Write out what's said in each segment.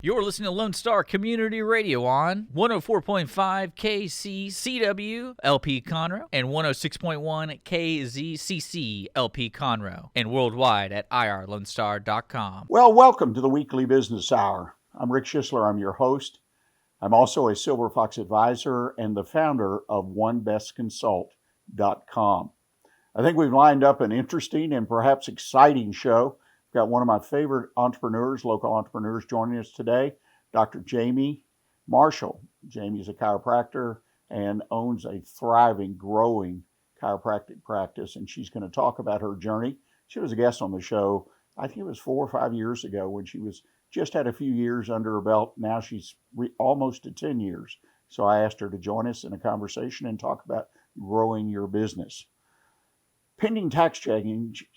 You're listening to Lone Star Community Radio on 104.5 KCCW LP Conroe and 106.1 KZCC LP Conroe and worldwide at irlonestar.com. Well, welcome to the Weekly Business Hour. I'm Rick Schisler. I'm your host. I'm also a Silver Fox advisor and the founder of OneBestConsult.com. I think we've lined up an interesting and perhaps exciting show. We've got one of my favorite entrepreneurs, local entrepreneurs, joining us today, Dr. Jamie Marshall. Jamie's a chiropractor and owns a thriving, growing chiropractic practice, and she's going to talk about her journey. She was a guest on the show, I think it was 4 or 5 years ago, when she was just had a few years under her belt. Now she's almost to 10 years. So I asked her to join us in a conversation and talk about growing your business. Pending tax changes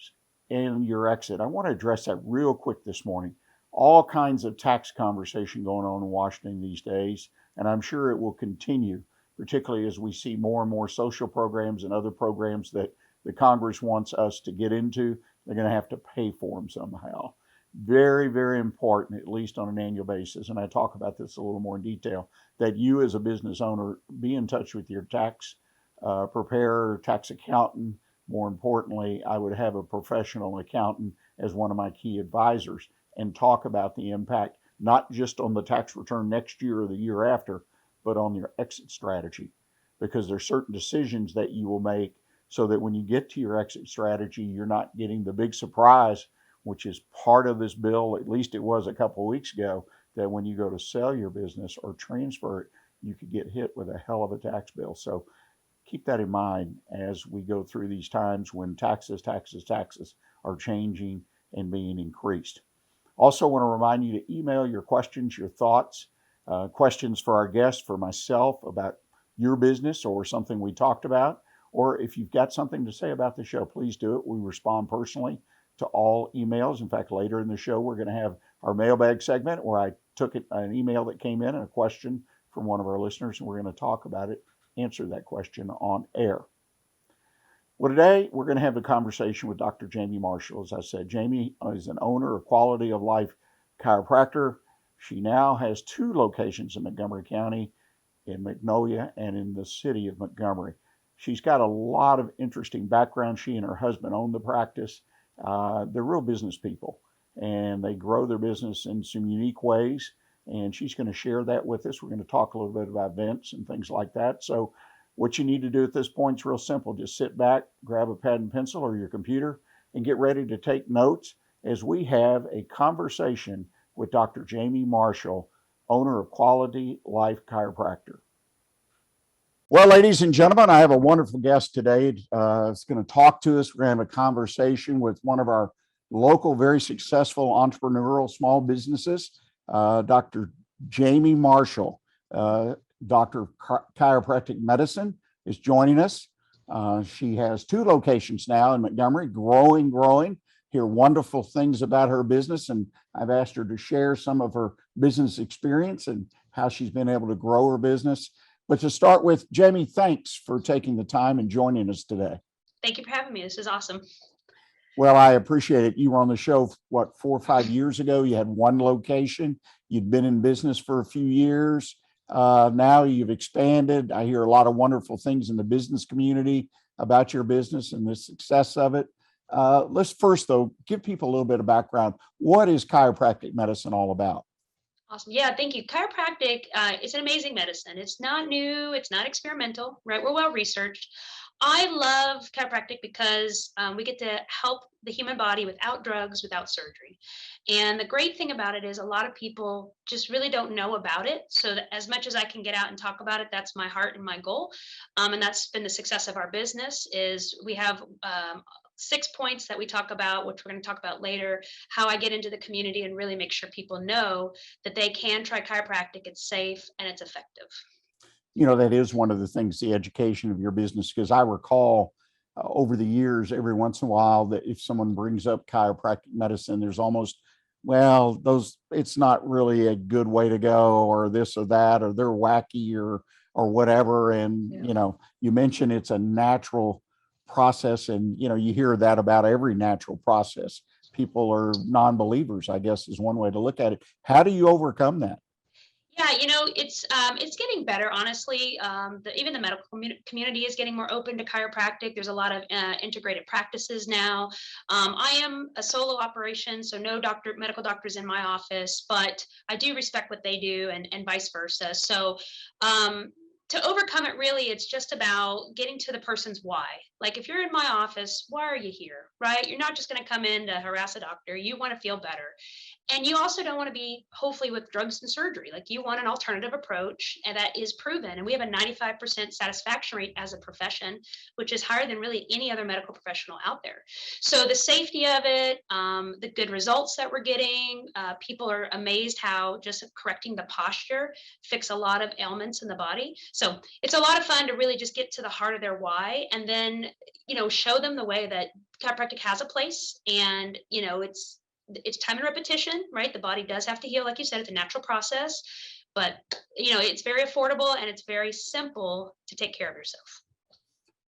and your exit. I want to address that real quick this morning. All kinds of tax conversation going on in Washington these days, and I'm sure it will continue, particularly as we see more and more social programs and other programs that the Congress wants us to get into. They're going to have to pay for them somehow. Very, very important, at least on an annual basis, and I talk about this a little more in detail, that you as a business owner be in touch with your tax preparer, tax accountant. More importantly, I would have a professional accountant as one of my key advisors and talk about the impact, not just on the tax return next year or the year after, but on your exit strategy. Because there's certain decisions that you will make so that when you get to your exit strategy, you're not getting the big surprise, which is part of this bill, at least it was a couple of weeks ago, that when you go to sell your business or transfer it, you could get hit with a hell of a tax bill. So keep that in mind as we go through these times when taxes are changing and being increased. Also want to remind you to email your questions, your thoughts, questions for our guests, for myself about your business or something we talked about. Or if you've got something to say about the show, please do it. We respond personally to all emails. In fact, later in the show, we're going to have our mailbag segment where I took an email that came in and a question from one of our listeners, and we're going to talk about it, answer that question on air. Well, today we're going to have a conversation with Dr. Jamie Marshall. As I said, Jamie is an owner of Quality of Life Chiropractor. She now has 2 locations in Montgomery County, in Magnolia, and in the city of Montgomery. She's got a lot of interesting background. She and her husband own the practice. They're real business people, and they grow their business in some unique ways. And she's going to share that with us. We're going to talk a little bit about events and things like that. So what you need to do at this point is real simple. Just sit back, grab a pad and pencil or your computer, and get ready to take notes as we have a conversation with Dr. Jamie Marshall, owner of Quality Life Chiropractor. Well, ladies and gentlemen, I have a wonderful guest today. It's going to talk to us. We're going to have a conversation with one of our local, very successful entrepreneurial small businesses, Dr. Jamie Marshall, Doctor of Chiropractic Medicine, is joining us. She has 2 locations now in Montgomery, growing. Hear wonderful things about her business, and I've asked her to share some of her business experience and how she's been able to grow her business. But to start with, Jamie, thanks for taking the time and joining us today. Thank you for having me. This is awesome. Well, I appreciate it. You were on the show, 4 or 5 years ago. You had 1 location. You'd been in business for a few years. Now you've expanded. I hear a lot of wonderful things in the business community about your business and the success of it. Let's first, though, give people a little bit of background. What is chiropractic medicine all about? Awesome. Yeah, thank you. Chiropractic is an amazing medicine. It's not new. It's not experimental, right? We're well researched. I love chiropractic because we get to help the human body without drugs, without surgery. And the great thing about it is a lot of people just really don't know about it. So that as much as I can get out and talk about it, that's my heart and my goal. And that's been the success of our business is we have 6 points that we talk about, which we're going to talk about later, how I get into the community and really make sure people know that they can try chiropractic. It's safe and it's effective. You know, that is one of the things, the education of your business, because I recall over the years, every once in a while, that if someone brings up chiropractic medicine, there's almost, well, it's not really a good way to go, or this or that, or they're wacky or whatever. And, you know, you mentioned it's a natural process, and, you know, you hear that about every natural process. people are non-believers, I guess is one way to look at it. How do you overcome that? Yeah, it's getting better, honestly. Even the medical community is getting more open to chiropractic. There's a lot of integrated practices now. I am a solo operation, so no medical doctors in my office, but I do respect what they do, and vice versa. So to overcome it, really, it's just about getting to the person's why. Like, if you're in my office, why are you here, right? You're not just going to come in to harass a doctor. You want to feel better. And you also don't want to be, hopefully, with drugs and surgery. Like, you want an alternative approach, and that is proven. And we have a 95% satisfaction rate as a profession, which is higher than really any other medical professional out there. So the safety of it, the good results that we're getting, people are amazed how just correcting the posture fix a lot of ailments in the body. So it's a lot of fun to really just get to the heart of their why, and then, show them the way that chiropractic has a place. And, it's time and repetition, right? The body does have to heal. Like you said, it's a natural process, but it's very affordable, and it's very simple to take care of yourself.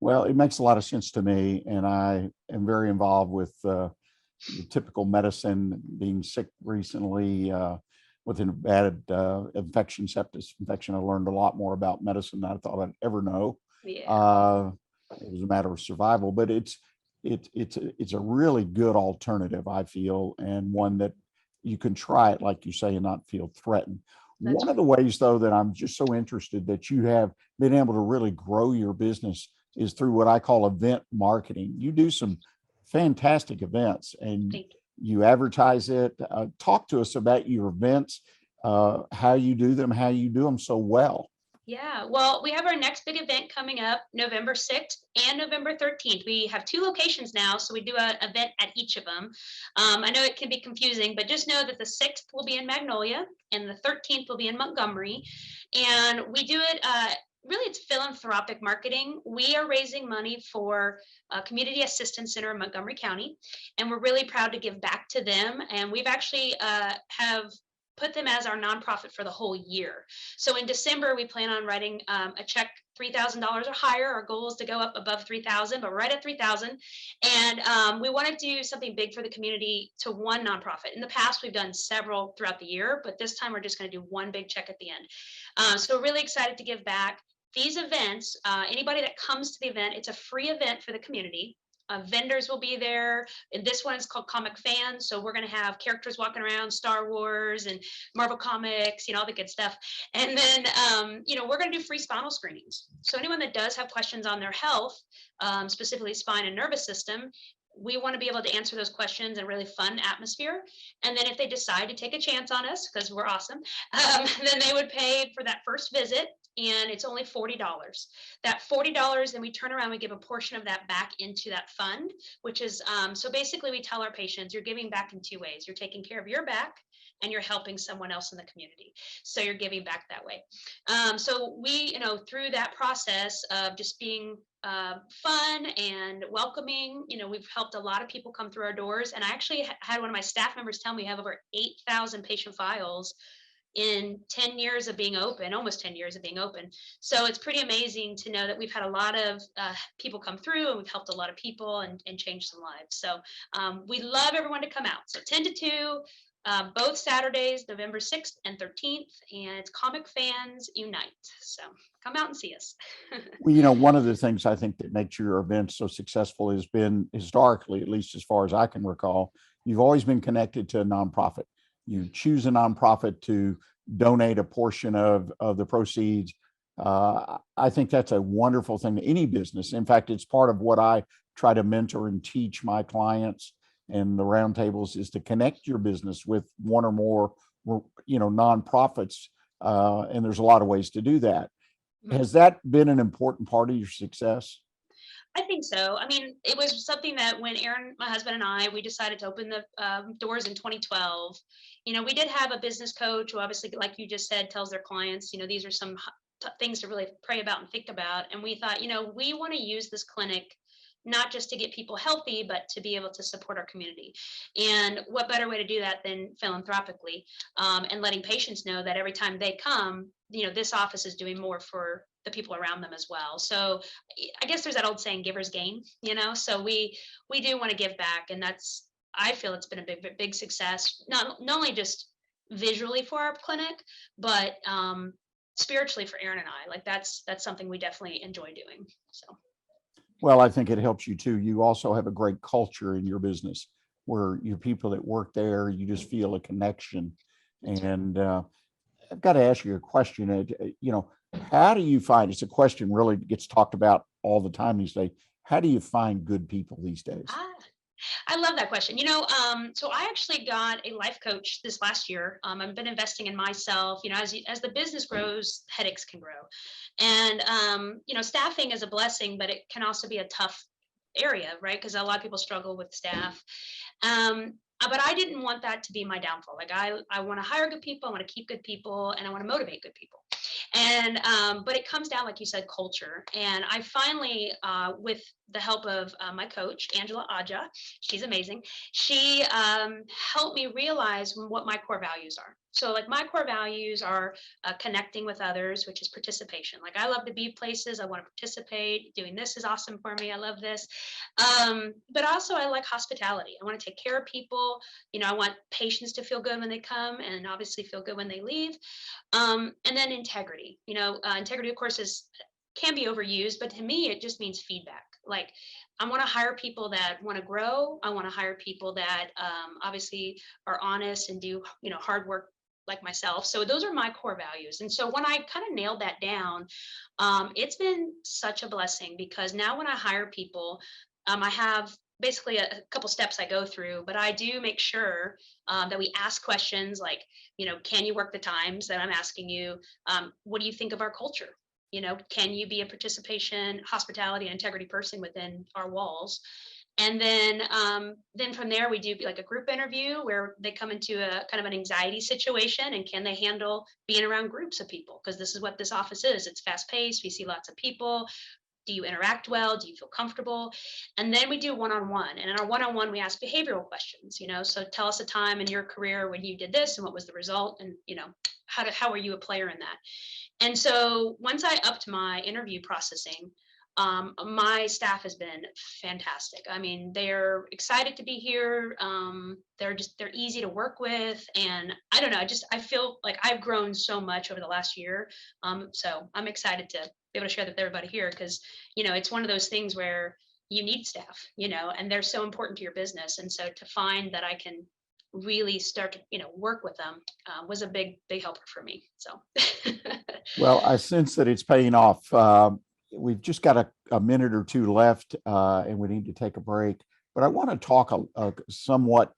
Well, it makes a lot of sense to me, and I am very involved with the typical medicine. Being sick recently with a bad infection, septic infection, I learned a lot more about medicine than I thought I'd ever know. Yeah. It was a matter of survival, but it's a really good alternative, I feel, and one that you can try it, like you say, and not feel threatened. That's One of the ways, though, that I'm just so interested that you have been able to really grow your business is through what I call event marketing. You do some fantastic events, and Thank you. you advertise it. Talk to us about your events, how you do them so well. Yeah, well, we have our next big event coming up November 6th and November 13th. We have 2 locations now, so we do an event at each of them. I know it can be confusing, but just know that the 6th will be in Magnolia and the 13th will be in Montgomery. And we do it, really, it's philanthropic marketing. We are raising money for a community assistance center in Montgomery County, and we're really proud to give back to them. And we've actually have put them as our nonprofit for the whole year. So in December, we plan on writing a check $3,000 or higher. Our goal is to go up above 3,000, but right at 3,000. And we want to do something big for the community to one nonprofit. In the past, we've done several throughout the year, but this time we're just going to do one big check at the end. So we're really excited to give back. These events, anybody that comes to the event, it's a free event for the community. Vendors will be there. And this one is called Comic Fans. So we're going to have characters walking around, Star Wars and Marvel Comics, all the good stuff. And then, we're going to do free spinal screenings. So anyone that does have questions on their health, specifically spine and nervous system, we want to be able to answer those questions in a really fun atmosphere. And then if they decide to take a chance on us, because we're awesome, then they would pay for that first visit, and it's only $40. That $40, then we turn around, we give a portion of that back into that fund, which is, so basically we tell our patients, you're giving back in 2 ways. You're taking care of your back, and you're helping someone else in the community. So you're giving back that way. So we, through that process of just being fun and welcoming, we've helped a lot of people come through our doors. And I actually had one of my staff members tell me we have over 8,000 patient files in 10 years of being open, almost 10 years of being open. So it's pretty amazing to know that we've had a lot of people come through, and we've helped a lot of people and changed some lives. So we love everyone to come out. So 10 to 2, both Saturdays, November 6th and 13th, and it's Comic Fans Unite. So come out and see us. Well, one of the things I think that makes your event so successful has been, historically, at least as far as I can recall, you've always been connected to a nonprofit. You choose a nonprofit to donate a portion of the proceeds. I think that's a wonderful thing to any business. In fact, it's part of what I try to mentor and teach my clients and the roundtables, is to connect your business with one or more, nonprofits. And there's a lot of ways to do that. Has that been an important part of your success? I think so. I mean, it was something that when Aaron, my husband, and we decided to open the doors in 2012, we did have a business coach who, obviously, like you just said, tells their clients, these are some things to really pray about and think about. And we thought, we want to use this clinic not just to get people healthy, but to be able to support our community. And what better way to do that than philanthropically, and letting patients know that every time they come, this office is doing more for the people around them as well. So I guess there's that old saying, givers gain, so we do want to give back. And that's, I feel it's been a big success, not only just visually for our clinic, but spiritually for Aaron and I. Like that's something we definitely enjoy doing. So. Well, I think it helps you too. You also have a great culture in your business where your people that work there, you just feel a connection. And I've got to ask you a question. How do you find, it's a question really gets talked about all the time these days. How do you find good people these days? Ah, I love that question. So I actually got a life coach this last year. I've been investing in myself. As the business grows, headaches can grow, and staffing is a blessing, but it can also be a tough area, right? Because a lot of people struggle with staff. But I didn't want that to be my downfall. Like I want to hire good people, I want to keep good people, and I want to motivate good people. And but it comes down, like you said, culture. And I finally, with the help of my coach, Angela Aja, she's amazing. She helped me realize what my core values are. So, like, my core values are connecting with others, which is participation. Like, I love to be places. I want to participate. Doing this is awesome for me. I love this. But also, I like hospitality. I want to take care of people. I want patients to feel good when they come, and obviously feel good when they leave. And then integrity. Integrity, of course, can be overused, but to me, it just means feedback. Like, I want to hire people that want to grow. I want to hire people that obviously are honest and do hard work like myself. So those are my core values. And so when I kind of nailed that down, it's been such a blessing, because now when I hire people, I have basically a couple steps I go through, but I do make sure that we ask questions like, can you work the times that I'm asking you? What do you think of our culture? Can you be a participation, hospitality, and integrity person within our walls? And then from there, we do like a group interview where they come into a kind of an anxiety situation, and can they handle being around groups of people? Because this is what this office is. It's fast paced. We see lots of people. Do you interact well? Do you feel comfortable? And then we do one-on-one. And in our one-on-one, we ask behavioral questions, so tell us a time in your career when you did this and what was the result, and how were you a player in that? And so once I upped my interview processing, my staff has been fantastic. I mean, they're excited to be here. They're easy to work with. And I don't know, I feel like I've grown so much over the last year. So I'm excited to be able to share that with everybody here, because, it's one of those things where you need staff, and they're so important to your business. And so to find that I can really start to, work with them was a big helper for me. So. Well, I sense that it's paying off. We've just got a minute or two left, and we need to take a break. But I want to talk somewhat,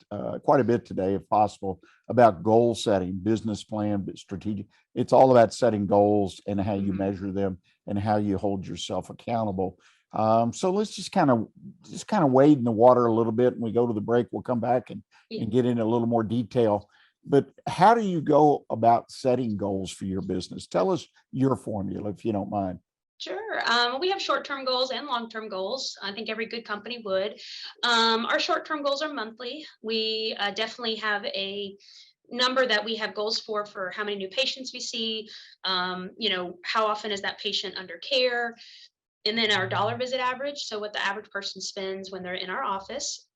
quite a bit today, if possible, about goal setting, business plan, strategic. It's all about setting goals and how you measure them and how you hold yourself accountable. So let's just kind of wade in the water a little bit, and we go to the break. We'll come back and get into a little more detail. But how do you go about setting goals for your business? Tell us your formula, if you don't mind. Sure. We have short-term goals and long-term goals. I think every good company would. Our short-term goals are monthly. We definitely have a number that we have goals for how many new patients we see. How often is that patient under care? And then our dollar visit average. So what the average person spends when they're in our office.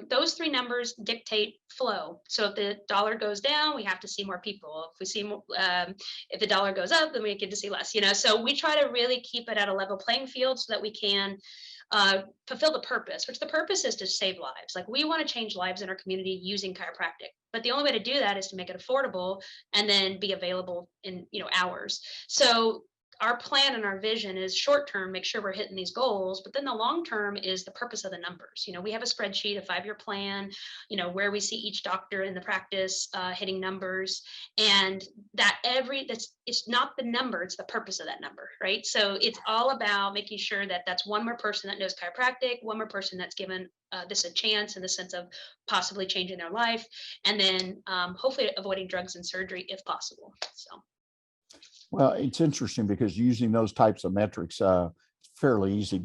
Those three numbers dictate flow. So if the dollar goes down, we have to see more people. If we see more, if the dollar goes up, then we get to see less. So we try to really keep it at a level playing field so that we can fulfill the purpose, which the purpose is to save lives. Like, we want to change lives in our community using chiropractic, but the only way to do that is to make it affordable and then be available in hours. So our plan and our vision is short term, make sure we're hitting these goals, but then the long term is the purpose of the numbers. We have a spreadsheet, a 5-year plan, where we see each doctor in the practice hitting numbers, and it's not the number, it's the purpose of that number, right? So it's all about making sure that that's one more person that knows chiropractic, one more person that's given this a chance in the sense of possibly changing their life, and then hopefully avoiding drugs and surgery if possible. So. Well, it's interesting because using those types of metrics, it's fairly easy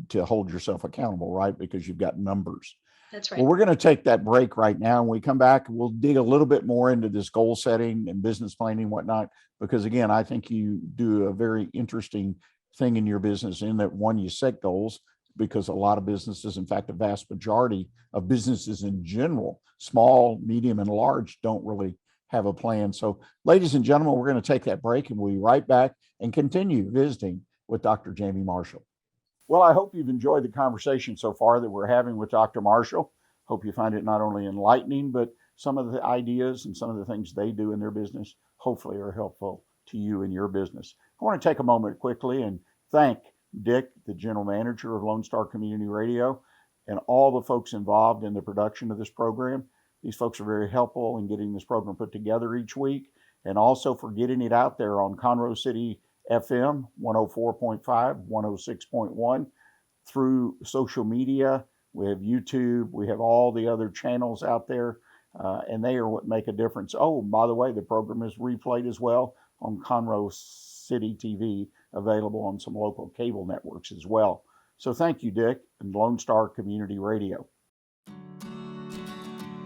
to hold yourself accountable, right? Because you've got numbers. That's right. Well, we're going to take that break right now. When we come back, we'll dig a little bit more into this goal setting and business planning and whatnot. Because again, I think you do a very interesting thing in your business in that, one, you set goals, because a lot of businesses, in fact, the vast majority of businesses in general, small, medium, and large, don't really have a plan. So, ladies and gentlemen, we're going to take that break and we'll be right back and continue visiting with Dr. Jamie Marshall. Well, I hope you've enjoyed the conversation so far that we're having with Dr. Marshall. Hope you find it not only enlightening, but some of the ideas and some of the things they do in their business hopefully are helpful to you in your business. I want to take a moment quickly and thank Dick, the general manager of Lone Star Community Radio, and all the folks involved in the production of this program. These folks are very helpful in getting this program put together each week, and also for getting it out there on Conroe City FM 104.5, 106.1, through social media. We have YouTube, we have all the other channels out there, and they are what make a difference. Oh, by the way, the program is replayed as well on Conroe City TV, available on some local cable networks as well. So thank you, Dick, and Lone Star Community Radio.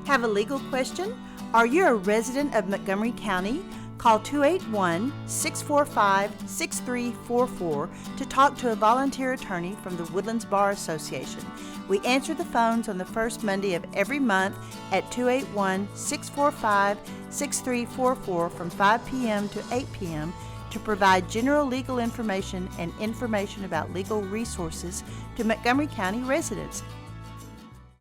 Have a legal question? Are you a resident of Montgomery County? Call 281-645-6344 to talk to a volunteer attorney from the Woodlands Bar Association. We answer the phones on the first Monday of every month at 281-645-6344 from 5 p.m. to 8 p.m. to provide general legal information and information about legal resources to Montgomery County residents.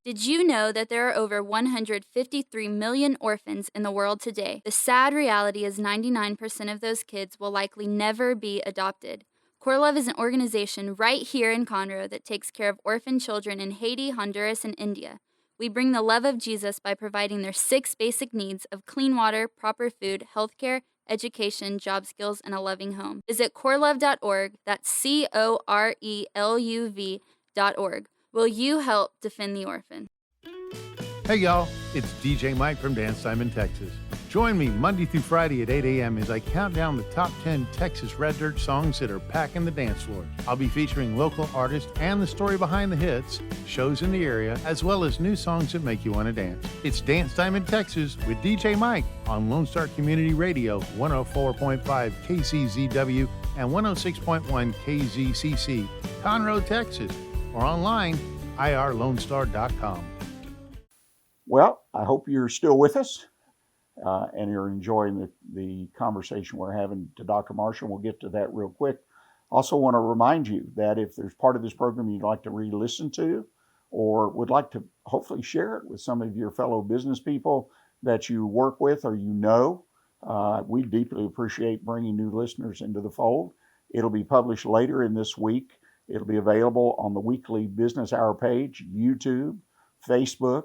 Did you know that there are over 153 million orphans in the world today? The sad reality is 99% of those kids will likely never be adopted. Core Love is an organization right here in Conroe that takes care of orphan children in Haiti, Honduras, and India. We bring the love of Jesus by providing their 6 basic needs of clean water, proper food, healthcare, education, job skills, and a loving home. Visit corelove.org, that's CORELUV.org. Will you help defend the orphan? Hey y'all, it's DJ Mike from Dance Time in Texas. Join me Monday through Friday at 8 a.m. as I count down the top 10 Texas Red Dirt songs that are packing the dance floor. I'll be featuring local artists and the story behind the hits, shows in the area, as well as new songs that make you want to dance. It's Dance Time in Texas with DJ Mike on Lone Star Community Radio, 104.5 KCZW and 106.1 KZCC, Conroe, Texas, or online, irlonestar.com. Well, I hope you're still with us and you're enjoying the conversation we're having to Dr. Marshall. We'll get to that real quick. Also want to remind you that if there's part of this program you'd like to re-listen to or would like to hopefully share it with some of your fellow business people that you work with or you know, we deeply appreciate bringing new listeners into the fold. It'll be published later in this week. It'll be available on the weekly Business Hour page, YouTube, Facebook,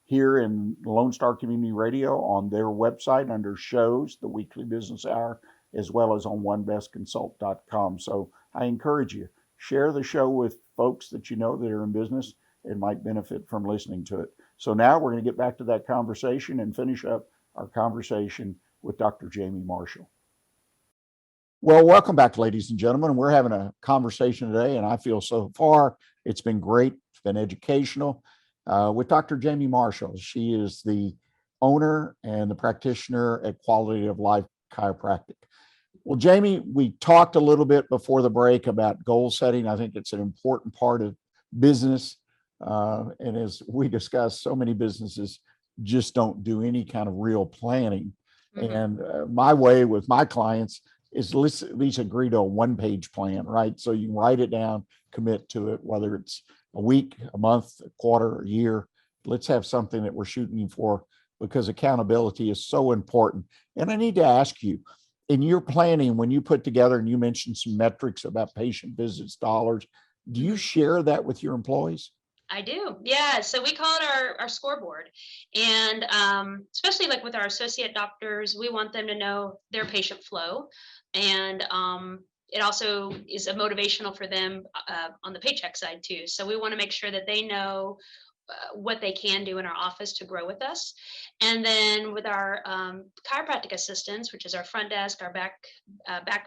here in Lone Star Community Radio on their website under shows, the weekly Business Hour, as well as on onebestconsult.com. So I encourage you, share the show with folks that you know that are in business and might benefit from listening to it. So now we're going to get back to that conversation and finish up our conversation with Dr. Jamie Marshall. Well, welcome back, ladies and gentlemen. We're having a conversation today, and I feel so far it's been great. It's been educational with Dr. Jamie Marshall. She is the owner and the practitioner at Quality of Life Chiropractic. Well, Jamie, we talked a little bit before the break about goal setting. I think it's an important part of business. And as we discussed, so many businesses just don't do any kind of real planning. Mm-hmm. And my way with my clients is at least agree to a one-page plan, right? So you can write it down, commit to it, whether it's a week, a month, a quarter, a year. Let's have something that we're shooting for because accountability is so important. And I need to ask you, in your planning, when you put together, and you mentioned some metrics about patient visits, dollars, do you share that with your employees? I do. Yeah. So we call it our scoreboard. And especially like with our associate doctors, we want them to know their patient flow. And it also is a motivational for them on the paycheck side too. So we want to make sure that they know what they can do in our office to grow with us. And then with our chiropractic assistants, which is our front desk, our back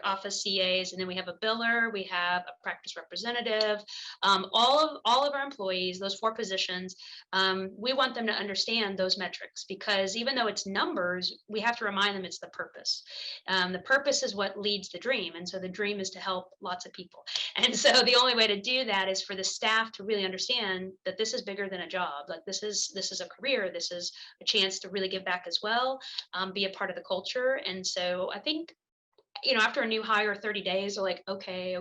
office CAs, and then we have a biller, we have a practice representative, all of our employees, those 4 positions, we want them to understand those metrics, because even though it's numbers, we have to remind them it's the purpose. The purpose is what leads the dream. And so the dream is to help lots of people. And so the only way to do that is for the staff to really understand that this is bigger than a job. Like this is a career. This is a chance to really give back as well, be a part of the culture. And so I think, after a new hire, 30 days, they're like, okay,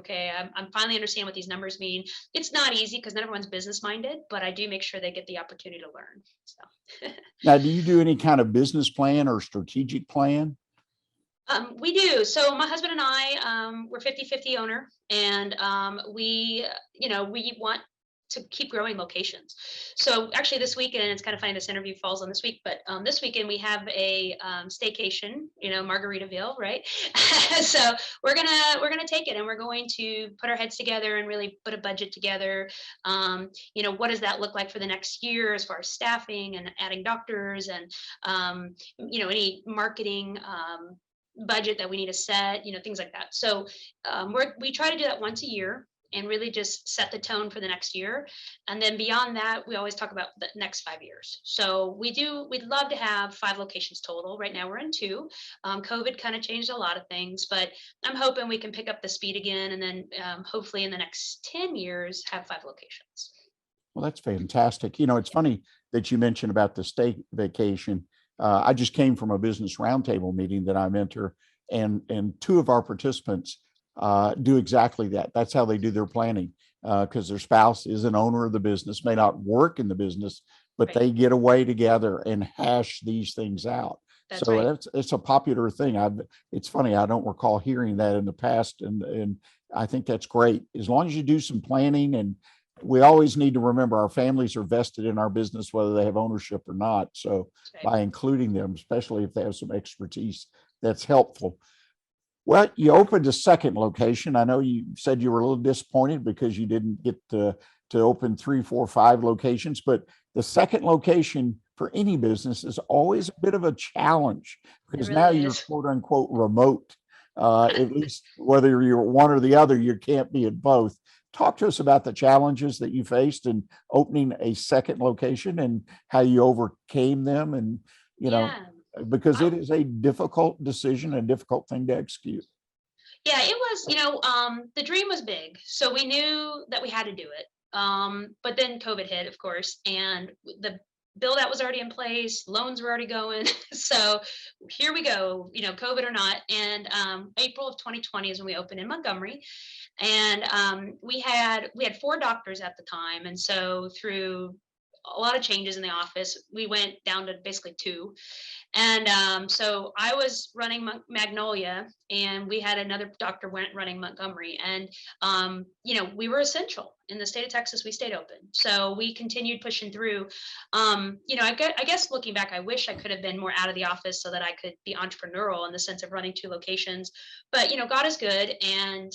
I'm finally understanding what these numbers mean. It's not easy because not everyone's business minded, but I do make sure they get the opportunity to learn. So Now, do you do any kind of business plan or strategic plan? We do. So my husband and I, we're 50-50 owner, and we want to keep growing locations. So actually this weekend, it's kind of funny, this interview falls on this week, but this weekend we have a staycation, Margaritaville, right? So we're gonna take it, and we're going to put our heads together and really put a budget together. What does that look like for the next year as far as staffing and adding doctors and any marketing budget that we need to set, things like that. So we try to do that once a year and really just set the tone for the next year. And then beyond that, we always talk about the next 5 years. So we'd love to have 5 locations total. Right now we're in 2. COVID kind of changed a lot of things, but I'm hoping we can pick up the speed again. And then hopefully in the next 10 years, have 5 locations. Well, that's fantastic. It's funny that you mentioned about the stay vacation. I just came from a business roundtable meeting that I mentor, and 2 of our participants do exactly that. That's how they do their planning, because their spouse is an owner of the business, may not work in the business, but Right. they get away together and hash these things out. That's So right. it's a popular thing. It's funny, I don't recall hearing that in the past, and I think that's great. As long as you do some planning, and we always need to remember our families are vested in our business, whether they have ownership or not. So That's right. by including them, especially if they have some expertise, that's helpful. Well, you opened a second location. I know you said you were a little disappointed because you didn't get to open 3, 4, 5 locations, but the second location for any business is always a bit of a challenge It because now really you're is. quote unquote remote. At least whether you're one or the other, you can't be at both. Talk to us about the challenges that you faced in opening a second location and how you overcame them, and Yeah. because I, it is a difficult decision, a difficult thing to execute. Yeah, it was, the dream was big. So we knew that we had to do it. But then COVID hit, of course, and the build out was already in place, loans were already going. So here we go, COVID or not. And April of 2020 is when we opened in Montgomery. And we had 4 doctors at the time. And so through a lot of changes in the office, we went down to basically 2. And so I was running Magnolia, and we had another doctor running Montgomery. And, we were essential in the state of Texas. We stayed open. So we continued pushing through. I guess looking back, I wish I could have been more out of the office so that I could be entrepreneurial in the sense of running 2 locations. But, God is good. And,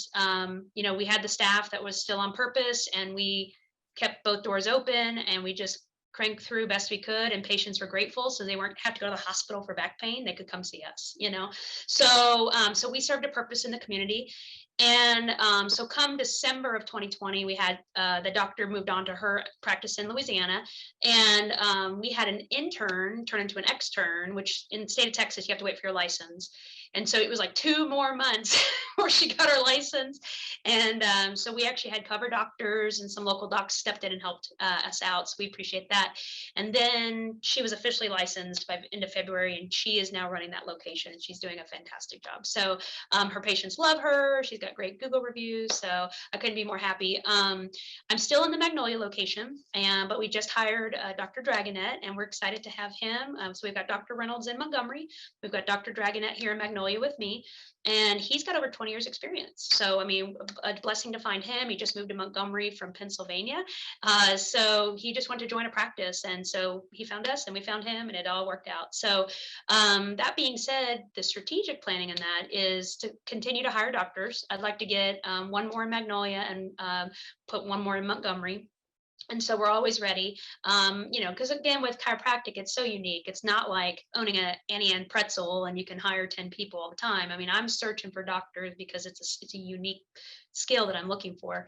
we had the staff that was still on purpose, and we kept both doors open, and we just crank through best we could, and patients were grateful, so they weren't have to go to the hospital for back pain. They could come see us. So we served a purpose in the community. And so come December of 2020, we had the doctor moved on to her practice in Louisiana. And we had an intern turn into an extern, which in the state of Texas you have to wait for your license. And so it was like 2 more months before she got her license. And so we actually had cover doctors, and some local docs stepped in and helped us out. So we appreciate that. And then she was officially licensed by end of February, and she is now running that location, and she's doing a fantastic job. So her patients love her. She's got great Google reviews. So I couldn't be more happy. I'm still in the Magnolia location, but we just hired Dr. Dragonet, and we're excited to have him. So we've got Dr. Reynolds in Montgomery. We've got Dr. Dragonet here in Magnolia with me, and he's got over 20 years experience. So, I mean, a blessing to find him. He just moved to Montgomery from Pennsylvania. So he just wanted to join a practice. And so he found us, and we found him, and it all worked out. So that being said, the strategic planning in that is to continue to hire doctors. I'd like to get 1 more in Magnolia and put 1 more in Montgomery. And so we're always ready, because again, with chiropractic, it's so unique. It's not like owning a Annie Ann pretzel and you can hire 10 people all the time. I mean, I'm searching for doctors because it's a unique skill that I'm looking for.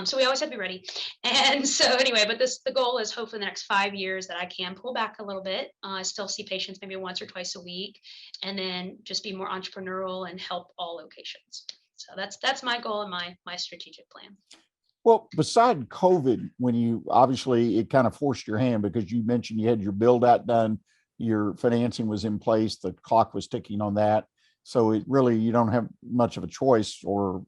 So we always have to be ready. And so anyway, but the goal is hopefully in the next 5 years that I can pull back a little bit. I still see patients maybe once or twice a week, and then just be more entrepreneurial and help all locations. So that's my goal and my strategic plan. Well, beside COVID, when you obviously it kind of forced your hand because you mentioned you had your build out done, your financing was in place, the clock was ticking on that. So it really, you don't have much of a choice or,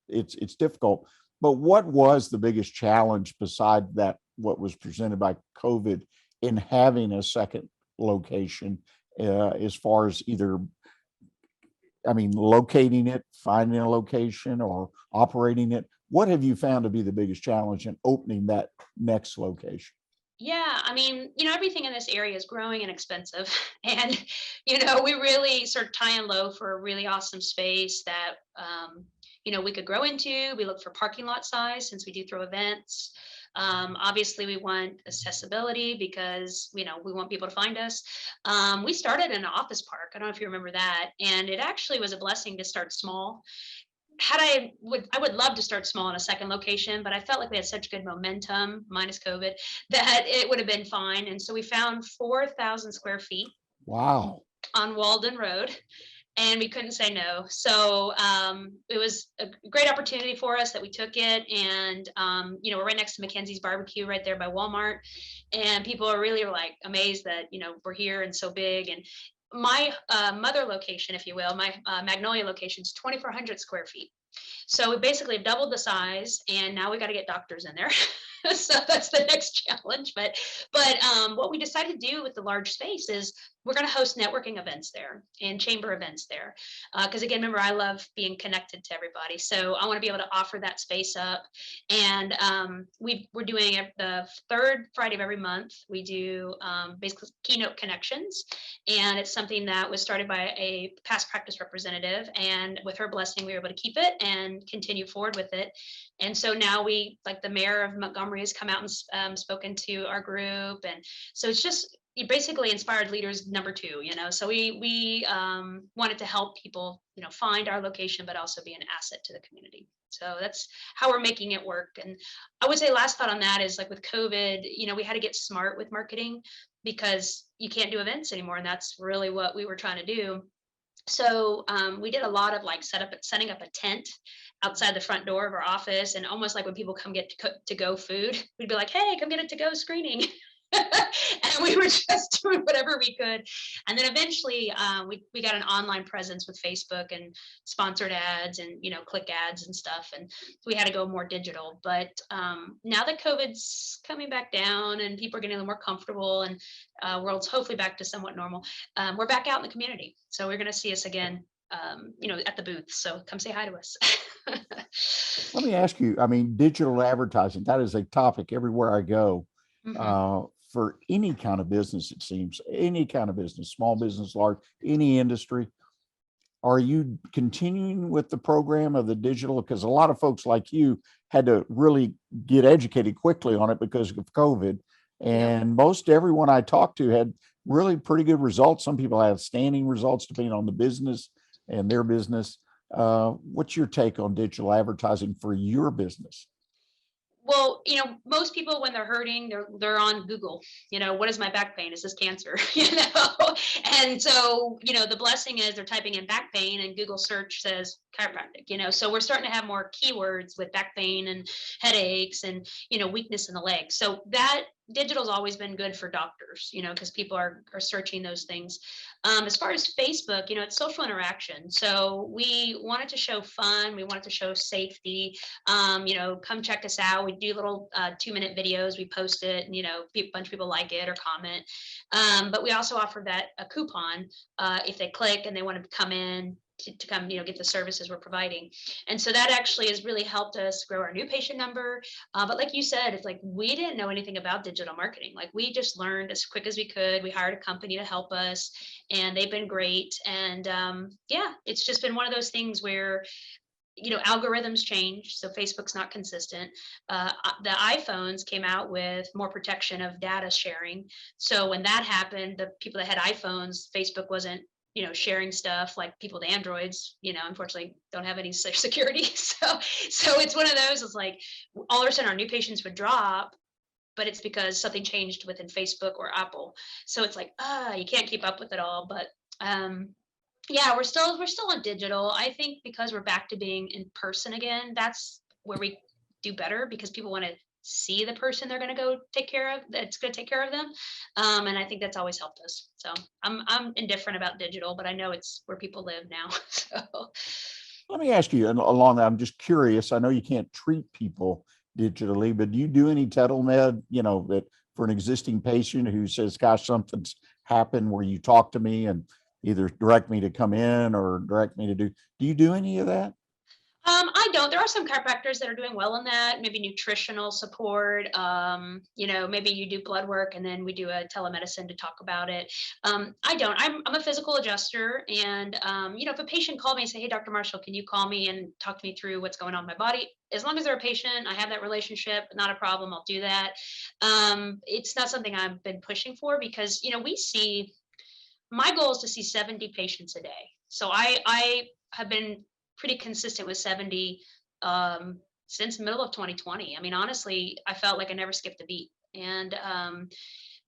it's difficult. But what was the biggest challenge beside that, what was presented by COVID in having a second location, as far as either, locating it, finding a location or operating it? What have you found to be the biggest challenge in opening that next location? Yeah, everything in this area is growing and expensive. And, we really sort of tie and low for a really awesome space that, we could grow into. We look for parking lot size since we do throw events. Obviously, we want accessibility because, we want people to find us. We started in an office park. I don't know if you remember that. And it actually was a blessing to start small. I would love to start small in a second location, but I felt like we had such good momentum minus COVID that it would have been fine. And so we found 4,000 square feet Wow. on Walden Road, and we couldn't say no. So it was a great opportunity for us that we took it. And, we're right next to Mackenzie's Barbecue right there by Walmart. And people are really like amazed that, we're here and so big. And my mother location, if you will, my Magnolia location is 2,400 square feet. So we basically have doubled the size, and now we got to get doctors in there. So that's the next challenge. But what we decided to do with the large space is we're going to host networking events there and chamber events there. Because again, remember, I love being connected to everybody. So I want to be able to offer that space up. And we're doing it the third Friday of every month. We do basically keynote connections. And it's something that was started by a past practice representative. And with her blessing, we were able to keep it and continue forward with it. And so now like the mayor of Montgomery has come out and spoken to our group. And so it's just, you basically inspired leaders number two, so we wanted to help people, find our location, but also be an asset to the community. So that's how we're making it work. And I would say last thought on that is like with COVID, we had to get smart with marketing because you can't do events anymore. And that's really what we were trying to do. So we did a lot of like setting up a tent outside the front door of our office, and almost like when people come get to go food, we'd be like, hey, come get a to go screening. And we were just doing whatever we could. And then eventually we got an online presence with Facebook and sponsored ads and, click ads and stuff. And we had to go more digital. But now that COVID's coming back down and people are getting a little more comfortable and world's hopefully back to somewhat normal, we're back out in the community. So we're going to see us again, at the booth. So come say hi to us. Let me ask you, digital advertising, that is a topic everywhere I go. Mhm. For any kind of business, it seems, any kind of business, small business, large, any industry. Are you continuing with the program of the digital? Because a lot of folks like you had to really get educated quickly on it because of COVID. And most everyone I talked to had really pretty good results. Some people have standing results depending on the business and their business. What's your take on digital advertising for your business? Well, most people when they're hurting, they're on Google. What is my back pain? Is this cancer? And so, the blessing is they're typing in back pain and Google search says chiropractic, so we're starting to have more keywords with back pain and headaches and, weakness in the legs. So that digital's always been good for doctors, because people are searching those things. As far as Facebook, it's social interaction. So we wanted to show fun. We wanted to show safety. Come check us out. We do little 2-minute videos. We post it and, a bunch of people like it or comment. But we also offer that a coupon if they click and they want to come in to come, get the services we're providing. And so that actually has really helped us grow our new patient number. But like you said, it's like, we didn't know anything about digital marketing. Like we just learned as quick as we could. We hired a company to help us and they've been great. And it's just been one of those things where algorithms change, so Facebook's not consistent. The iPhones came out with more protection of data sharing, so when that happened, the people that had iPhones, Facebook wasn't sharing stuff like people with Androids, unfortunately don't have any such security. So it's one of those, it's like all of a sudden our new patients would drop, but it's because something changed within Facebook or Apple. So it's like, you can't keep up with it all. But Yeah, we're still on digital. I think because we're back to being in person again, that's where we do better because people want to see the person they're going to go take care of. That's going to take care of them, and I think that's always helped us. So I'm indifferent about digital, but I know it's where people live now. So Let me ask you, and along that, I'm just curious. I know you can't treat people digitally, but do you do any telemed, that for an existing patient who says, gosh, something's happened, where you talk to me and either direct me to come in or direct me to do you do any of that? I don't. There are some chiropractors that are doing well in that, maybe nutritional support. Maybe you do blood work and then we do a telemedicine to talk about it. I don't. I'm a physical adjuster. And, if a patient called me and say, hey, Dr. Marshall, can you call me and talk to me through what's going on in my body? As long as they're a patient, I have that relationship, not a problem. I'll do that. It's not something I've been pushing for because, my goal is to see 70 patients a day. So I have been pretty consistent with 70 since middle of 2020. I mean, honestly, I felt like I never skipped a beat. And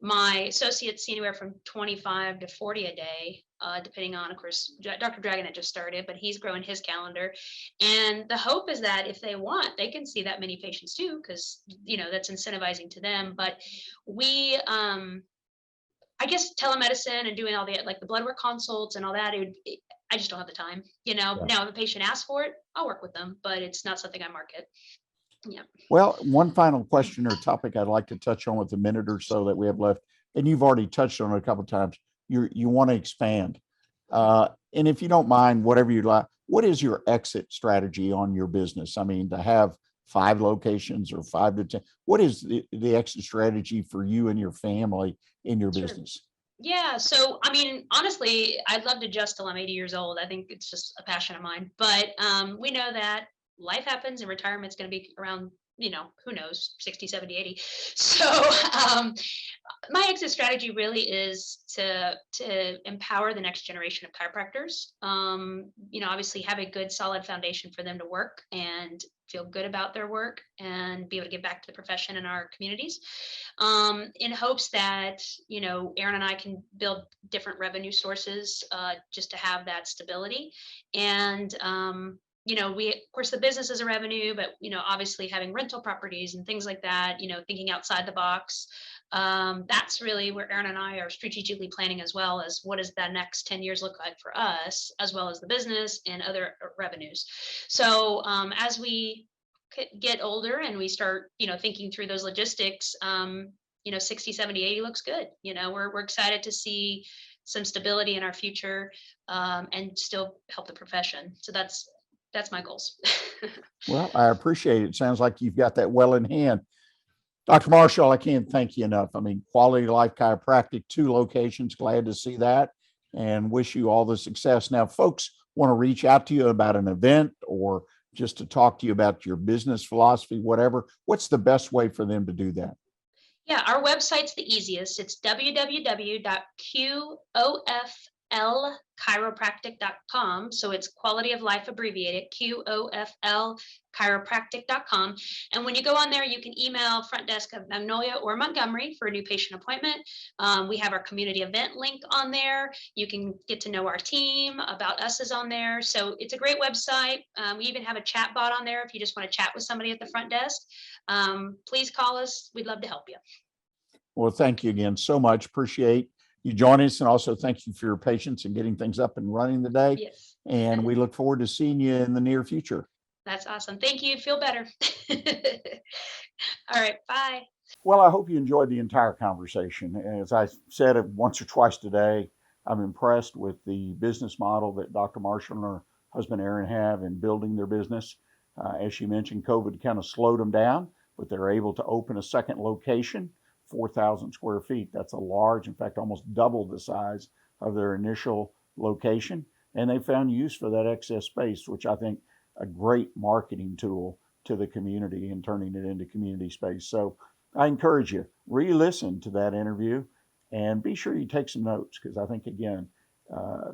my associates see anywhere from 25 to 40 a day, depending on, of course, Dr. Dragon had just started, but he's growing his calendar. And the hope is that if they want, they can see that many patients too, because, that's incentivizing to them. But we, I guess telemedicine and doing all the blood work consults and all that, I just don't have the time. Yeah. Now if a patient asks for it, I'll work with them, but it's not something I market. Yeah. Well, one final question or topic I'd like to touch on with the minute or so that we have left, and you've already touched on it a couple of times. You want to expand, and if you don't mind, whatever you'd like, what is your exit strategy on your business? I mean, to have 5 locations or 5 to 10, what is the exit strategy for you and your family in your Sure. business? Yeah. So, I mean, honestly, I'd love to just till I'm 80 years old. I think it's just a passion of mine. But we know that life happens and retirement's going to be around, who knows, 60, 70, 80. So my exit strategy really is to empower the next generation of chiropractors. Obviously have a good solid foundation for them to work and feel good about their work and be able to give back to the profession in our communities, in hopes that Aaron and I can build different revenue sources, just to have that stability. And we, of course, the business is a revenue, but obviously having rental properties and things like that, thinking outside the box. That's really where Aaron and I are strategically planning, as well as what does that next 10 years look like for us, as well as the business and other revenues. So as we get older and we start, thinking through those logistics, 60, 70, 80 looks good. We're excited to see some stability in our future, and still help the profession. So that's my goals. Well, I appreciate it. Sounds like you've got that well in hand. Dr. Marshall, I can't thank you enough. I mean, Quality of Life Chiropractic, 2 locations. Glad to see that and wish you all the success. Now, folks want to reach out to you about an event or just to talk to you about your business philosophy, whatever. What's the best way for them to do that? Yeah, our website's the easiest. It's www.qoflchiropractic.com. So it's quality of life abbreviated, QOFL chiropractic.com. And when you go on there, you can email front desk of Magnolia or Montgomery for a new patient appointment. We have our community event link on there. You can get to know our team. About Us is on there. So it's a great website. We even have a chat bot on there if you just want to chat with somebody at the front desk. Please call us. We'd love to help you. Well, thank you again so much. Appreciate you joining us. And also thank you for your patience in getting things up and running today. Yes. And we look forward to seeing you in the near future. That's awesome. Thank you. Feel better. All right. Bye. Well, I hope you enjoyed the entire conversation. As I said it once or twice today, I'm impressed with the business model that Dr. Marshall and her husband Aaron have in building their business. As she mentioned, COVID kind of slowed them down, but they're able to open a second location, 4,000 square feet. That's a large, in fact, almost double the size of their initial location. And they found use for that excess space, which I think a great marketing tool to the community and turning it into community space. So I encourage you, re-listen to that interview and be sure you take some notes, because I think, again,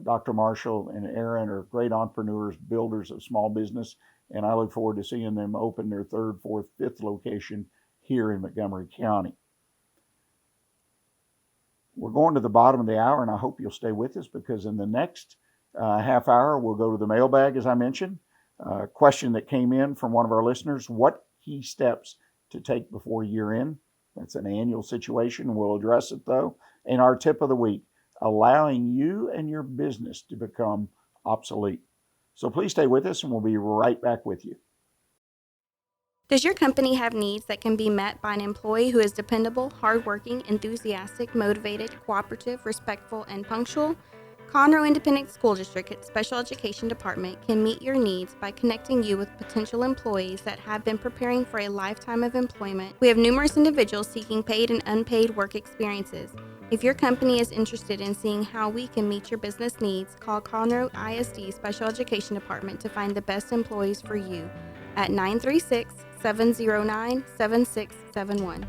Dr. Marshall and Aaron are great entrepreneurs, builders of small business, and I look forward to seeing them open their 3rd, 4th, 5th location here in Montgomery County. We're going to the bottom of the hour, and I hope you'll stay with us, because in the next half hour, we'll go to the mailbag, as I mentioned. Question that came in from one of our listeners: what key steps to take before year end? That's an annual situation. We'll address it though. And our tip of the week: allowing you and your business to become obsolete. So please stay with us and we'll be right back with you. Does your company have needs that can be met by an employee who is dependable, hardworking, enthusiastic, motivated, cooperative, respectful, and punctual? Conroe Independent School District Special Education Department can meet your needs by connecting you with potential employees that have been preparing for a lifetime of employment. We have numerous individuals seeking paid and unpaid work experiences. If your company is interested in seeing how we can meet your business needs, call Conroe ISD Special Education Department to find the best employees for you at 936-709-7671.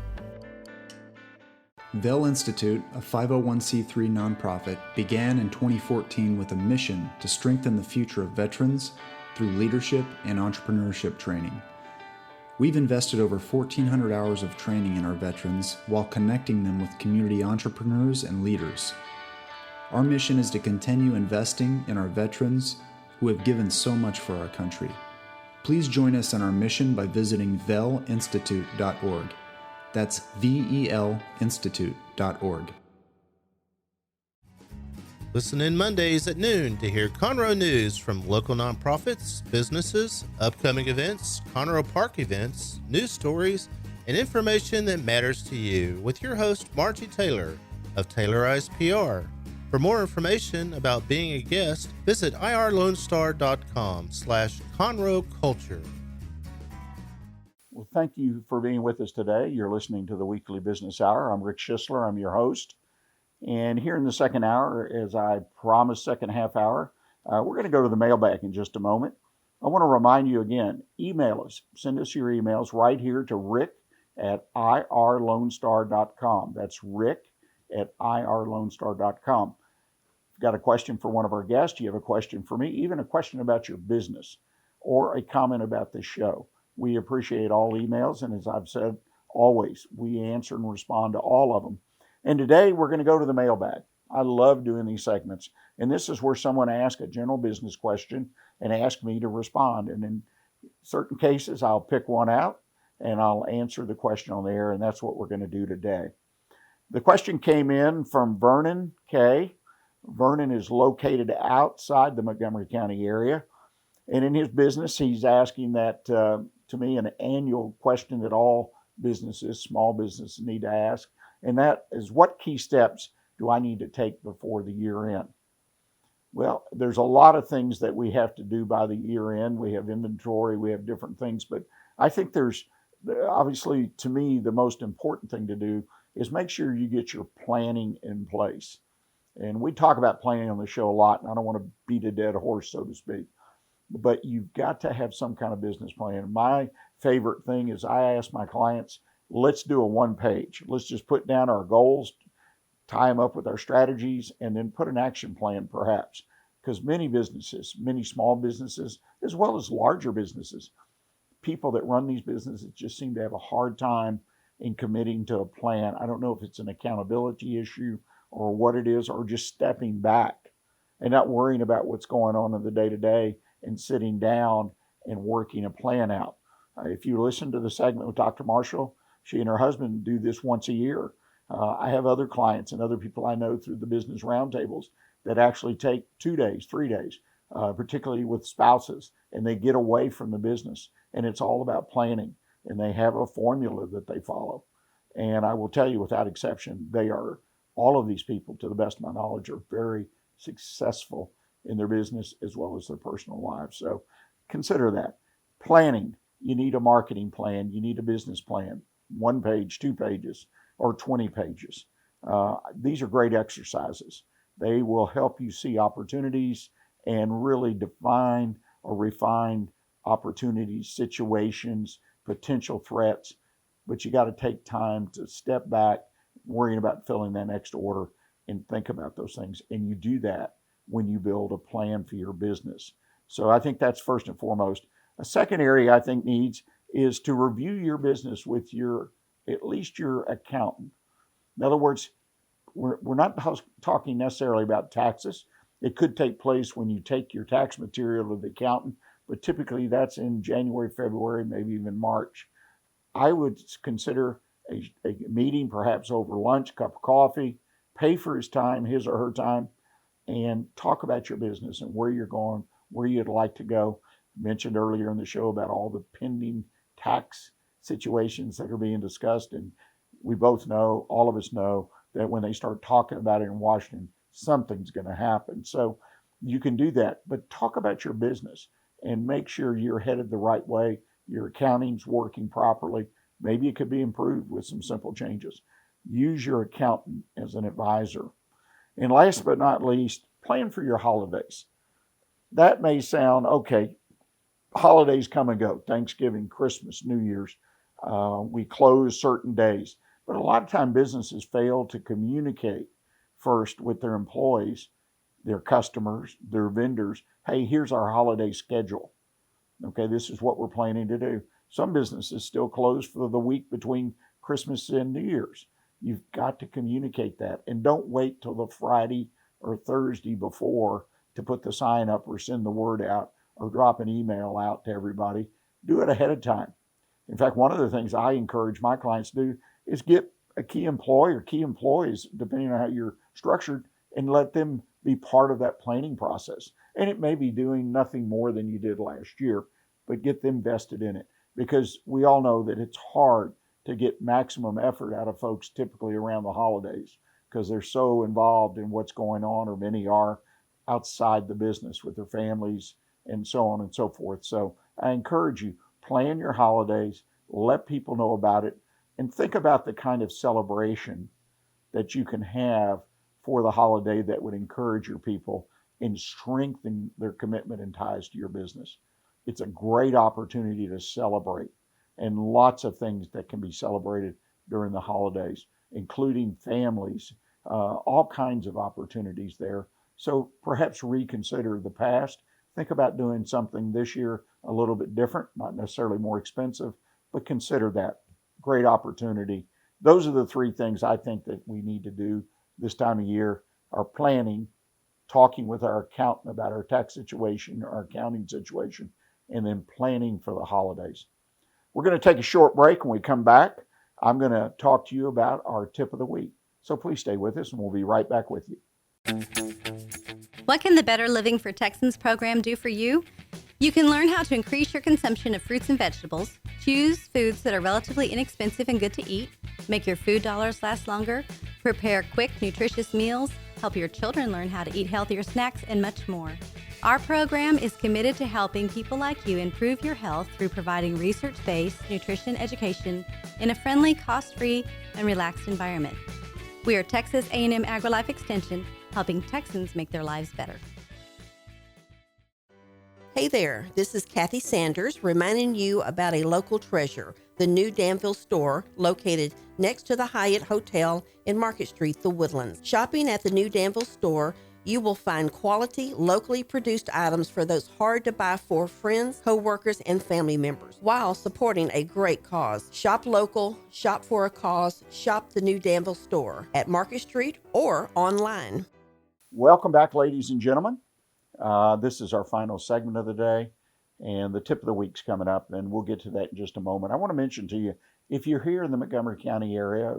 Vell Institute, a 501c3 nonprofit, began in 2014 with a mission to strengthen the future of veterans through leadership and entrepreneurship training. We've invested over 1,400 hours of training in our veterans while connecting them with community entrepreneurs and leaders. Our mission is to continue investing in our veterans who have given so much for our country. Please join us in our mission by visiting vellinstitute.org. That's VELinstitute.org. Listen in Mondays at noon to hear Conroe news from local nonprofits, businesses, upcoming events, Conroe Park events, news stories, and information that matters to you with your host, Margie Taylor of Taylorized PR. For more information about being a guest, visit irlonestar.com/Conroe Culture. Well, thank you for being with us today. You're listening to the Weekly Business Hour. I'm Rick Schisler. I'm your host. And here in the second hour, as I promised, second half hour, we're going to go to the mailbag in just a moment. I want to remind you again, email us. Send us your emails right here to rick@irlonestar.com. That's rick@irlonestar.com. If you've got a question for one of our guests, you have a question for me, even a question about your business or a comment about the show. We appreciate all emails, and as I've said, always, we answer and respond to all of them. And today, we're going to go to the mailbag. I love doing these segments, and this is where someone asks a general business question and asks me to respond. And in certain cases, I'll pick one out, and I'll answer the question on the air, and that's what we're going to do today. The question came in from Vernon K. Vernon is located outside the Montgomery County area, and in his business, he's asking that to me, an annual question that all businesses, small businesses, need to ask. And that is, what key steps do I need to take before the year end? Well, there's a lot of things that we have to do by the year end. We have inventory, we have different things, but I think there's, obviously, to me, the most important thing to do is make sure you get your planning in place. And we talk about planning on the show a lot, and I don't want to beat a dead horse, so to speak. But you've got to have some kind of business plan. My favorite thing is I ask my clients, let's do a one page. Let's just put down our goals, tie them up with our strategies, and then put an action plan perhaps. Because many businesses, many small businesses, as well as larger businesses, people that run these businesses just seem to have a hard time in committing to a plan. I don't know if it's an accountability issue or what it is, or just stepping back and not worrying about what's going on in the day-to-day and sitting down and working a plan out. If you listen to the segment with Dr. Marshall, she and her husband do this once a year. I have other clients and other people I know through the business roundtables that actually take 2 days, 3 days, particularly with spouses, and they get away from the business. And it's all about planning. And they have a formula that they follow. And I will tell you, without exception, all of these people, to the best of my knowledge, are very successful in their business as well as their personal lives. So consider that. Planning. You need a marketing plan. You need a business plan. 1 page, 2 pages, or 20 pages. These are great exercises. They will help you see opportunities and really define or refine opportunities, situations, potential threats. But you got to take time to step back, worrying about filling that next order, and think about those things. And you do that when you build a plan for your business. So I think that's first and foremost. A second area I think needs is to review your business with at least your accountant. In other words, we're not talking necessarily about taxes. It could take place when you take your tax material to the accountant, but typically that's in January, February, maybe even March. I would consider a meeting, perhaps over lunch, cup of coffee, pay for his time, his or her time, and talk about your business and where you're going, where you'd like to go. I mentioned earlier in the show about all the pending tax situations that are being discussed, and we both know, all of us know, that when they start talking about it in Washington, something's going to happen. So you can do that, but talk about your business and make sure you're headed the right way. Your accounting's working properly. Maybe it could be improved with some simple changes. Use your accountant as an advisor. And last but not least, plan for your holidays. That may sound okay. Holidays come and go. Thanksgiving, Christmas, New Year's. We close certain days. But a lot of time businesses fail to communicate first with their employees, their customers, their vendors. Hey, here's our holiday schedule. Okay, this is what we're planning to do. Some businesses still close for the week between Christmas and New Year's. You've got to communicate that, and don't wait till the Friday or Thursday before to put the sign up or send the word out or drop an email out to everybody. Do it ahead of time. In fact, one of the things I encourage my clients to do is get a key employee or key employees, depending on how you're structured, and let them be part of that planning process. And it may be doing nothing more than you did last year, but get them vested in it, because we all know that it's hard to get maximum effort out of folks typically around the holidays because they're so involved in what's going on, or many are, outside the business with their families and so on and so forth. So I encourage you, plan your holidays, let people know about it, and think about the kind of celebration that you can have for the holiday that would encourage your people and strengthen their commitment and ties to your business. It's a great opportunity to celebrate, and lots of things that can be celebrated during the holidays, including families, all kinds of opportunities there. So perhaps reconsider the past. Think about doing something this year a little bit different, not necessarily more expensive, but consider that. Great opportunity. Those are the three things I think that we need to do this time of year: our planning, talking with our accountant about our tax situation, our accounting situation, and then planning for the holidays. We're going to take a short break. When we come back, I'm going to talk to you about our tip of the week. So please stay with us, and we'll be right back with you. What can the Better Living for Texans program do for you? You can learn how to increase your consumption of fruits and vegetables, choose foods that are relatively inexpensive and good to eat, make your food dollars last longer, prepare quick, nutritious meals, help your children learn how to eat healthier snacks, and much more. Our program is committed to helping people like you improve your health through providing research-based nutrition education in a friendly, cost-free, and relaxed environment. We are Texas A&M AgriLife Extension, helping Texans make their lives better. Hey there, this is Kathy Sanders reminding you about a local treasure, the new Danville store located next to the Hyatt Hotel in Market Street, The Woodlands. Shopping at the new Danville store, you will find quality, locally produced items for those hard to buy for friends, co-workers, and family members, while supporting a great cause. Shop local, shop for a cause, shop the new Danville store at Market Street or online. Welcome back, ladies and gentlemen. This is our final segment of the day, and the tip of the week's coming up, and we'll get to that in just a moment. I want to mention to you, if you're here in the Montgomery County area,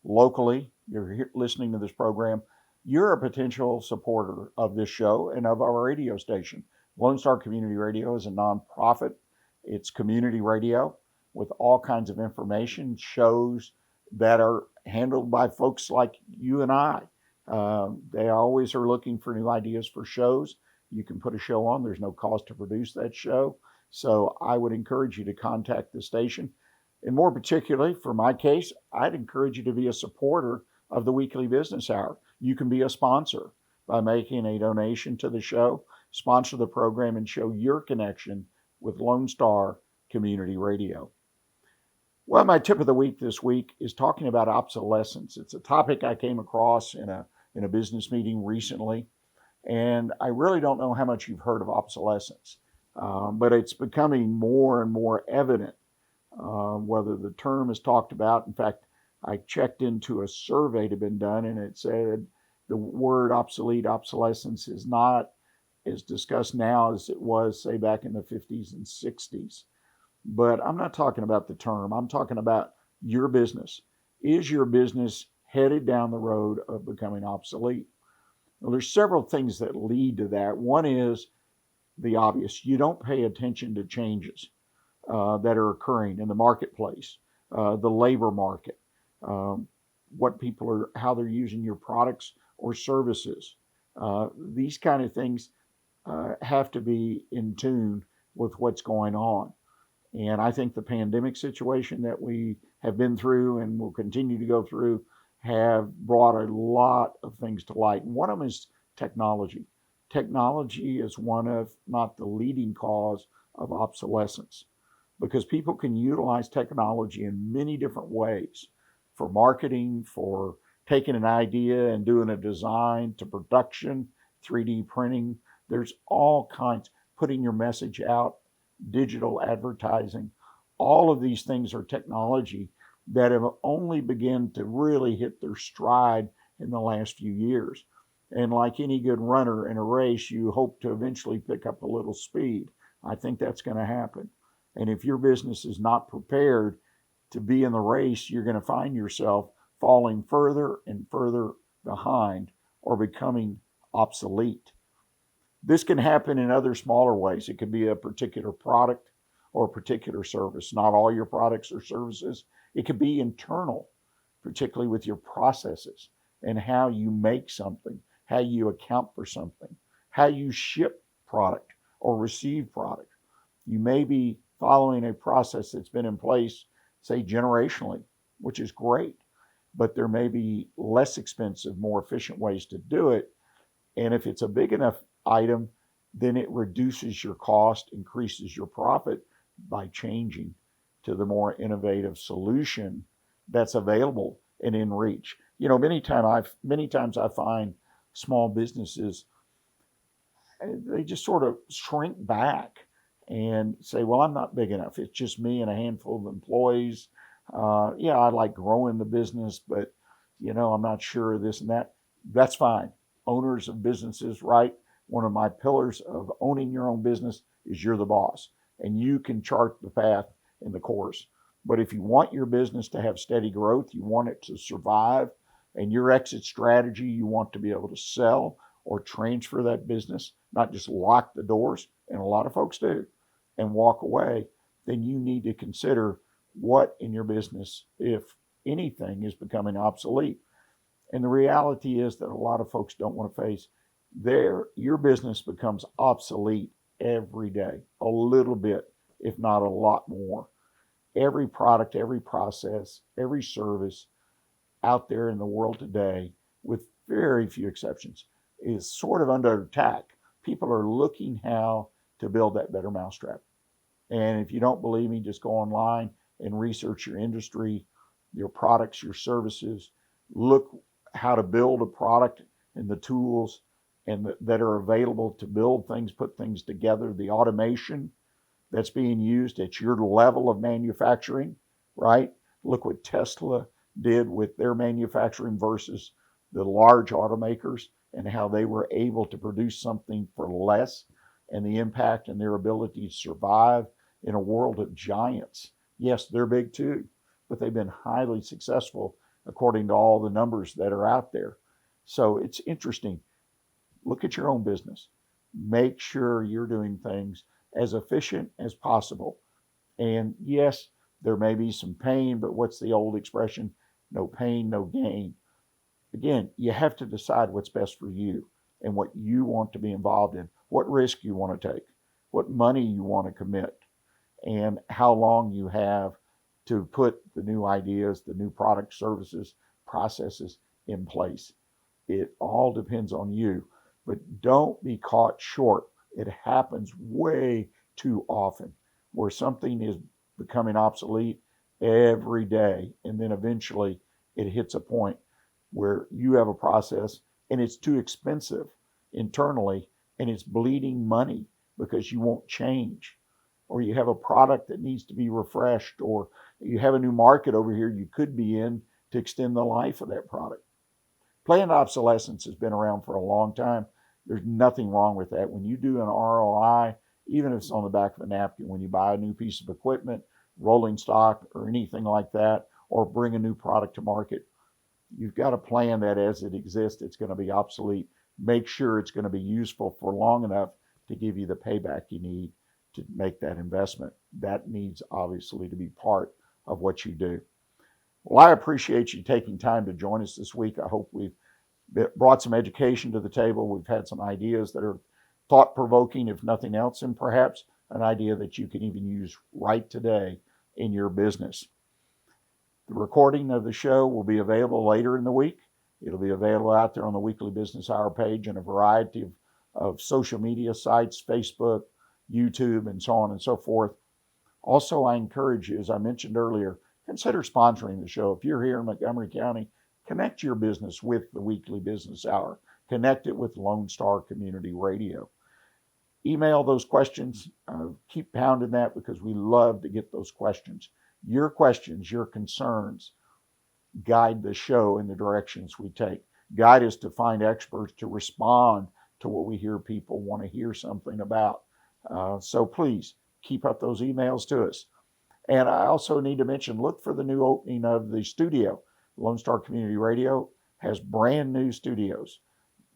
locally, you're here listening to this program, you're a potential supporter of this show and of our radio station. Lone Star Community Radio is a nonprofit. It's community radio with all kinds of information, shows that are handled by folks like you and I. They always are looking for new ideas for shows. You can put a show on. There's no cost to produce that show. So I would encourage you to contact the station. And more particularly, for my case, I'd encourage you to be a supporter of the Weekly Business Hour. You can be a sponsor by making a donation to the show, sponsor the program, and show your connection with Lone Star Community Radio. Well, my tip of the week this week is talking about obsolescence. It's a topic I came across in a business meeting recently, and I really don't know how much you've heard of obsolescence, but it's becoming more and more evident whether the term is talked about. In fact, I checked into a survey that had been done, and it said The word obsolete, obsolescence is not as discussed now as it was, say, back in the 50s and 60s. But I'm not talking about the term. I'm talking about your business. Is your business headed down the road of becoming obsolete? Well, there's several things that lead to that. One is the obvious. You don't pay attention to changes that are occurring in the marketplace, the labor market, what people are, how they're using your products or services. These kind of things have to be in tune with what's going on. And I think the pandemic situation that we have been through and will continue to go through have brought a lot of things to light. And one of them is technology. Technology is one of, not the leading cause of obsolescence, because people can utilize technology in many different ways, for marketing, for taking an idea and doing a design, to production, 3D printing. There's all kinds, putting your message out, digital advertising. All of these things are technology that have only begun to really hit their stride in the last few years. And like any good runner in a race, you hope to eventually pick up a little speed. I think that's going to happen. And if your business is not prepared to be in the race, you're going to find yourself falling further and further behind or becoming obsolete. This can happen in other smaller ways. It could be a particular product or a particular service. Not all your products or services. It could be internal, particularly with your processes and how you make something, how you account for something, how you ship product or receive product. You may be following a process that's been in place, say, generationally, which is great, but there may be less expensive, more efficient ways to do it. And if it's a big enough item, then it reduces your cost, increases your profit by changing to the more innovative solution that's available and in reach. You know, many times I find small businesses, they just sort of shrink back and say, well, I'm not big enough. It's just me and a handful of employees. Yeah, I like growing the business, but, you know, I'm not sure of this and that. That's fine. Owners of businesses, right? One of my pillars of owning your own business is you're the boss, and you can chart the path and the course. But if you want your business to have steady growth, you want it to survive, and your exit strategy, you want to be able to sell or transfer that business, not just lock the doors, and a lot of folks do, and walk away, then you need to consider what in your business, if anything, is becoming obsolete. And the reality is that a lot of folks don't want to face your business becomes obsolete every day, a little bit, if not a lot more. Every product, every process, every service out there in the world today, with very few exceptions, is sort of under attack. People are looking how to build that better mousetrap. And if you don't believe me, just go online and research your industry, your products, your services. Look how to build a product and the tools that are available to build things, put things together, the automation that's being used at your level of manufacturing, right? Look what Tesla did with their manufacturing versus the large automakers and how they were able to produce something for less, and the impact and their ability to survive in a world of giants. Yes, they're big too, but they've been highly successful according to all the numbers that are out there. So it's interesting. Look at your own business. Make sure you're doing things as efficient as possible. And yes, there may be some pain, but what's the old expression? No pain, no gain. Again, you have to decide what's best for you and what you want to be involved in, what risk you want to take, what money you want to commit, and how long you have to put the new ideas, the new products, services, processes in place. It all depends on you, but don't be caught short. It happens way too often where something is becoming obsolete every day, and then eventually it hits a point where you have a process and it's too expensive internally and it's bleeding money because you won't change, or you have a product that needs to be refreshed, or you have a new market over here you could be in to extend the life of that product. Planned obsolescence has been around for a long time. There's nothing wrong with that. When you do an ROI, even if it's on the back of a napkin, when you buy a new piece of equipment, rolling stock, or anything like that, or bring a new product to market, you've got to plan that as it exists, it's going to be obsolete. Make sure it's going to be useful for long enough to give you the payback you need to make that investment. That needs obviously to be part of what you do. Well, I appreciate you taking time to join us this week. I hope we've brought some education to the table. We've had some ideas that are thought-provoking, if nothing else, and perhaps an idea that you can even use right today in your business. The recording of the show will be available later in the week. It'll be available out there on the Weekly Business Hour page and a variety of social media sites, Facebook, YouTube, and so on and so forth. Also, I encourage you, as I mentioned earlier, consider sponsoring the show. If you're here in Montgomery County, connect your business with the Weekly Business Hour. Connect it with Lone Star Community Radio. Email those questions. Keep pounding that because we love to get those questions. Your questions, your concerns guide the show in the directions we take. Guide us to find experts to respond to what we hear people want to hear something about. So please keep up those emails to us. And I also need to mention, look for the new opening of the studio. Lone Star Community Radio has brand new studios,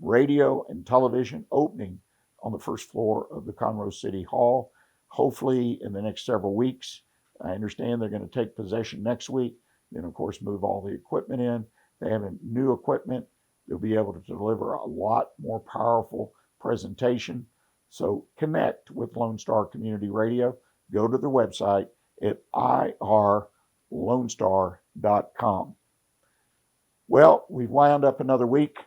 radio and television, opening on the first floor of the Conroe City Hall, hopefully in the next several weeks. I understand they're going to take possession next week, then of course move all the equipment in. They have new equipment. They'll be able to deliver a lot more powerful presentation. So connect with Lone Star Community Radio. Go to their website at irlonestar.com. Well, we've wound up another week.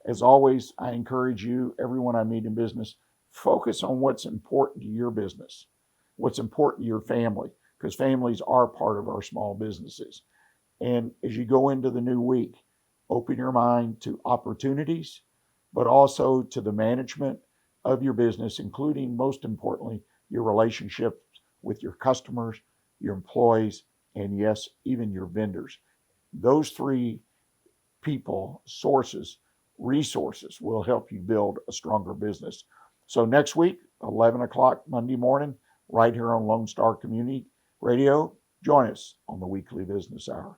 As always, I encourage you, everyone I meet in business, focus on what's important to your business, what's important to your family, because families are part of our small businesses. And as you go into the new week, open your mind to opportunities, but also to the management of your business, including, most importantly, your relationships with your customers, your employees, and yes, even your vendors. Those three people, sources, resources will help you build a stronger business. So next week, 11 o'clock Monday morning, right here on Lone Star Community Radio, join us on the Weekly Business Hour.